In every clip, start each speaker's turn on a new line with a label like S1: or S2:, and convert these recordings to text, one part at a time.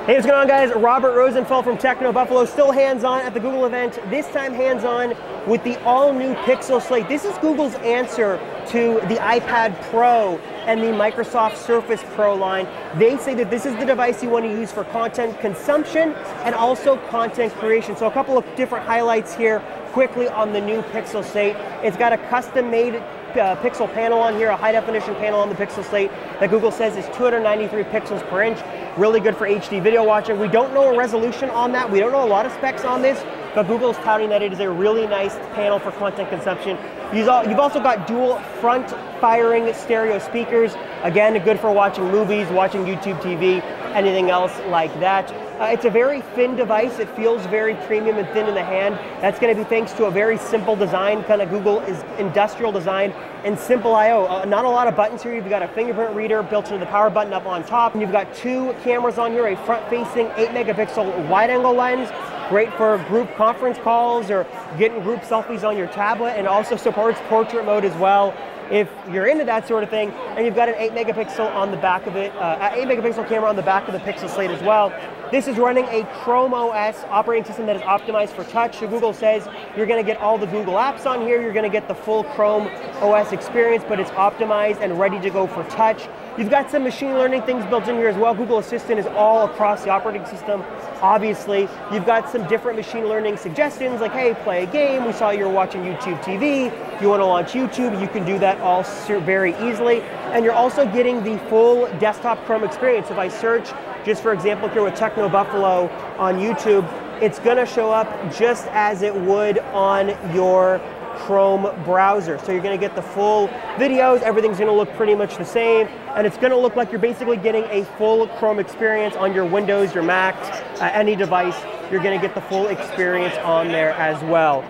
S1: Hey, what's going on, guys? Robert Rosenfeld from Techno Buffalo, still hands-on at the Google event, this time hands-on with the all-new Pixel Slate. This is Google's answer to the iPad Pro and the Microsoft Surface Pro line. They say that this is the device you want to use for content consumption and also content creation. So a couple of different highlights here quickly on the new Pixel Slate. It's got a custom-made pixel panel on here, a high-definition panel on the Pixel Slate that Google says is 293 pixels per inch. Really good for HD video watching. We don't know a resolution on that. We don't know a lot of specs on this, but Google's touting that it is a really nice panel for content consumption. You've also got dual front-firing stereo speakers. Again, good for watching movies, watching YouTube TV, anything else like that. It's a very thin device. It feels very premium and thin in the hand. That's going to be thanks to a very simple design, kind of Google is industrial design and simple I/O. Not a lot of buttons here. You've got a fingerprint reader built into the power button up on top. And you've got two cameras on here, a front-facing 8-megapixel wide-angle lens, great for group conference calls or getting group selfies on your tablet, and also supports portrait mode as well if you're into that sort of thing. And you've got an 8-megapixel on the back of it, 8-megapixel camera on the back of the Pixel Slate as well. This is running a Chrome OS operating system that is optimized for touch. So Google says you're going to get all the Google apps on here. You're going to get the full Chrome OS experience, but it's optimized and ready to go for touch. You've got some machine learning things built in here as well. Google Assistant is all across the operating system. Obviously, you've got some different machine learning suggestions like, hey, play a game. We saw you were watching YouTube TV. You want to launch YouTube. You can do that all very easily. And you're also getting the full desktop Chrome experience. If I search, just for example, here with Techno Buffalo on YouTube, it's going to show up just as it would on your Chrome browser. So you're going to get the full videos, everything's going to look pretty much the same, and it's going to look like you're basically getting a full Chrome experience on your Windows, your Mac, any device. You're going to get the full experience on there as well.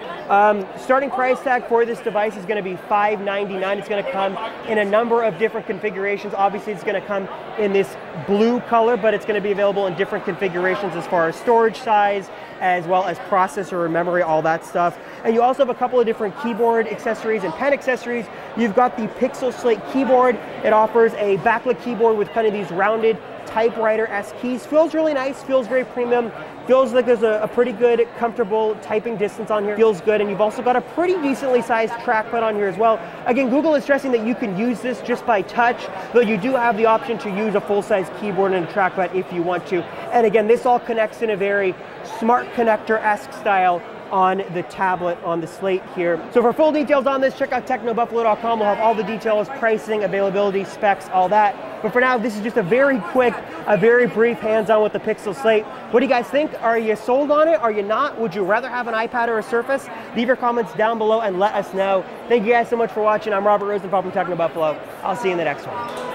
S1: Starting price tag for this device is going to be $599. It's going to come in a number of different configurations. Obviously, it's going to come in this blue color, but it's going to be available in different configurations as far as storage size, as well as processor or memory, all that stuff. And you also have a couple of different keyboard accessories and pen accessories. You've got the Pixel Slate keyboard. It offers a backlit keyboard with kind of these rounded typewriter-esque keys. Feels really nice, feels very premium. Feels like there's a pretty good, comfortable typing distance on here. Feels good, and you've also got a pretty decently sized trackpad on here as well. Again, Google is stressing that you can use this just by touch, though you do have the option to use a full-size keyboard and a trackpad if you want to. And again, this all connects in a very smart connector-esque style on the tablet, on the Slate here. So for full details on this, check out technobuffalo.com. We'll have all the details, pricing, availability, specs, all that. But for now, this is just a very quick, a very brief hands-on with the Pixel Slate. What do you guys think? Are you sold on it? Are you not? Would you rather have an iPad or a Surface? Leave your comments down below and let us know. Thank you guys so much for watching. I'm Robert Rosenfeld from Techno Buffalo. I'll see you in the next one.